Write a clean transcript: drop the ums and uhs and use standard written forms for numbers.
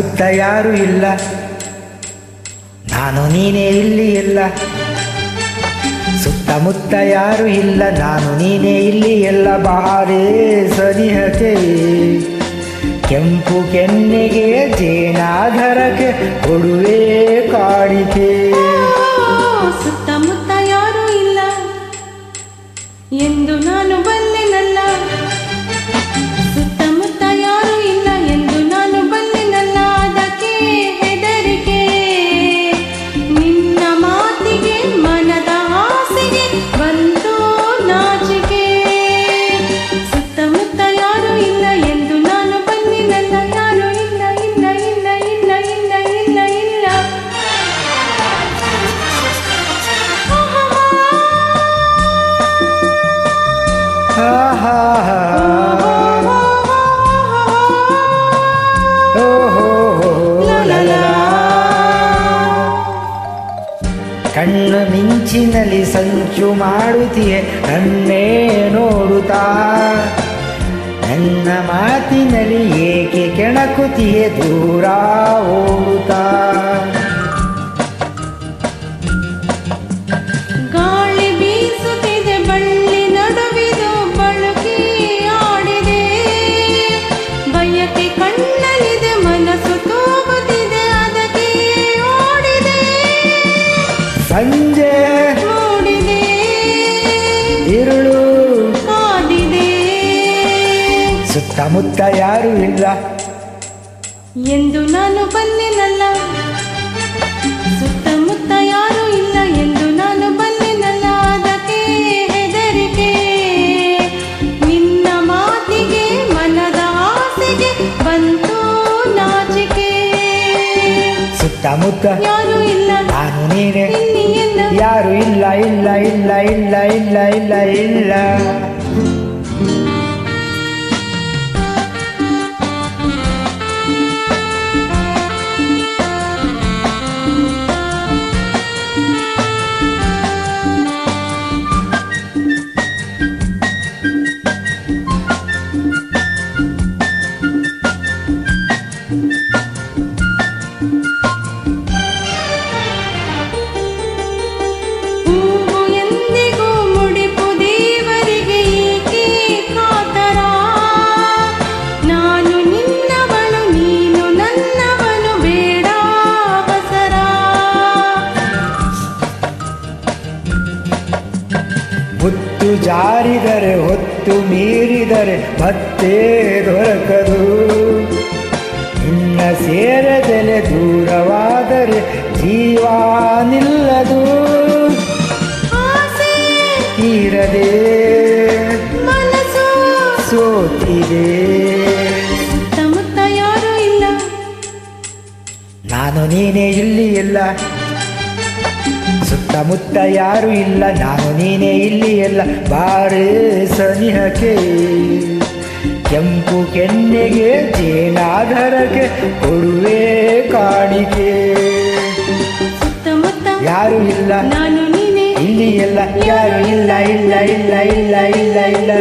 ಸುತ್ತಮುತ್ತ ಯಾರು ಇಲ್ಲ, ನಾನು ನೀನೇ ಇಲ್ಲಿ ಎಲ್ಲ. ಸುತ್ತಮುತ್ತ ಯಾರು ಇಲ್ಲ, ನಾನು ನೀನೇ ಇಲ್ಲಿ ಎಲ್ಲ. ಬಾರೇ ಸನಿಹಕ್ಕೆ ಕೆಂಪು ಕೆನ್ನೆಗೆ ಜೇನಾಧರಕ್ಕೆ ಕೊಡುವೆ ಕಾಣಿಕೆ. ಸುತ್ತಮುತ್ತ ಯಾರು ಇಲ್ಲ ಎಂದು ನಾನು ಬಲ್ಲೆನಲ್ಲ. ಸುತ್ತಮುತ್ತ ಯಾರು ಇಲ್ಲ ಎಂದು ನಾನು ಬಲ್ಲೆನಲ್ಲ. ಅದಕ್ಕೆ ಹೆದರಿಕೆ ನಿನ್ನ ಮಾತಿಗೆ, ಮನದ ಆಸೆಗೆ ಬಂತು ನಾಚಿಕೆ. ಸುತ್ತಮುತ್ತ ಯಾರು ಇಲ್ಲ ಎಂದು ನಾನು ಬಲ್ಲೆನಲ್ಲ. ಯಾರು ಇಲ್ಲ ಇಲ್ಲ ಇಲ್ಲ ಇಲ್ಲ ಇಲ್ಲ ಇಲ್ಲ ಇಲ್ಲ. ಕಣ್ಣು ಮಿಂಚಿನಲ್ಲಿ ಸಂಚು ಮಾಡುತ್ತೀಯೆ ನನ್ನೇ ನೋಡುತ್ತಾ. ನನ್ನ ಮಾತಿನಲ್ಲಿ ಏಕೆ ಕೆಣಕುತ್ತೀಯೆ ದೂರ ಓಡುತ್ತಾ. ಗಾಳಿ ಬೀಸುತ್ತಿದೆ ಬಳ್ಳಿ ನಡುವಿದು ಬಳುಕಿ ಆಡಿದೆ. ಬಯಕೆ ಕಣ್ಣಲ್ಲಿದೆ ಮನಸ್ಸು ತೂಗುತ್ತಿದೆ ಅದಕ್ಕೆ ಓಡಿದೆ. ಸಂಜೆ ಮೂಡಿದೆ ഇരുಳು ಕಾದಿದೆ. ಸುತ್ತಮುತ್ತ ಯಾರು ಇಲ್ಲ ಎಂದು ನಾನು ಬಲ್ಲೆನಲ್ಲ. ಸುತ್ತಮುತ್ತ ಯಾರು ಇಲ್ಲ ಎಂದು ನಾನು ಬಲ್ಲೆನಲ್ಲ. ಅದಕ್ಕೆ ಹೆದರಿಕೆ ನಿನ್ನ ಮಾತಿಗೆ, ಮನದ ಆಸೆಗೆ ಬಂತು ನಾಚಿಕೆ. ಸುತ್ತಮುತ್ತ ಯಾರು ಇಲ್ಲ ನಾನು ನೀನೆ ಇಲ್ಲಿ ಎಲ್ಲ. ಯಾರು ಇಲ್ಲ ಇಲ್ಲ ಇಲ್ಲ ಇಲ್ಲ ಇಲ್ಲ ಇಲ್ಲ ಇಲ್ಲ. ಹೂವು ಎಂದಿಗೂ ಮುಡಿಪು ದೇವರಿಗೆ ಏಕೆ ಕಾತರ. ನಾನು ನಿನ್ನವನು ನೀನು ನನ್ನವನು ಬೇಡ ಅವಸರ. ಮುತ್ತು ಜಾರಿದರೆ ಹೊತ್ತು ಮೀರಿದರೆ ಮತ್ತೆ ದೊರಕದು. ನಿನ್ನ ಸೇರದೆಲೆ ದೂರವಾದರೆ ಜೀವ ನಿಲ್ಲದು. ಆಸೆ ತೀರದೆ ಮನಸ್ಸು ಸೋತಿದೆ. ಸುತ್ತಮುತ್ತ ಯಾರು ಇಲ್ಲ, ನಾನು ನೀನೇ ಇಲ್ಲಿ ಎಲ್ಲ. ಸುತ್ತಮುತ್ತ ಯಾರು ಇಲ್ಲ, ನಾನು ನೀನೇ ಇಲ್ಲಿ ಎಲ್ಲ. ಬಾರೇ ಸನಿಹಕ್ಕೆ ಕೆಂಪು ಕೆನ್ನೆಗೆ ಜೇನಾಧರಕ್ಕೆ ಕೊಡುವೆ ಕಾಣಿಕೆ. ಸುತ್ತಮುತ್ತ ಯಾರು ಇಲ್ಲ, ನಾನು ನೀನೇ ಇಲ್ಲಿ ಎಲ್ಲ. ಯಾರು ಇಲ್ಲ ಇಲ್ಲ ಇಲ್ಲ ಇಲ್ಲ ಇಲ್ಲ ಇಲ್ಲ.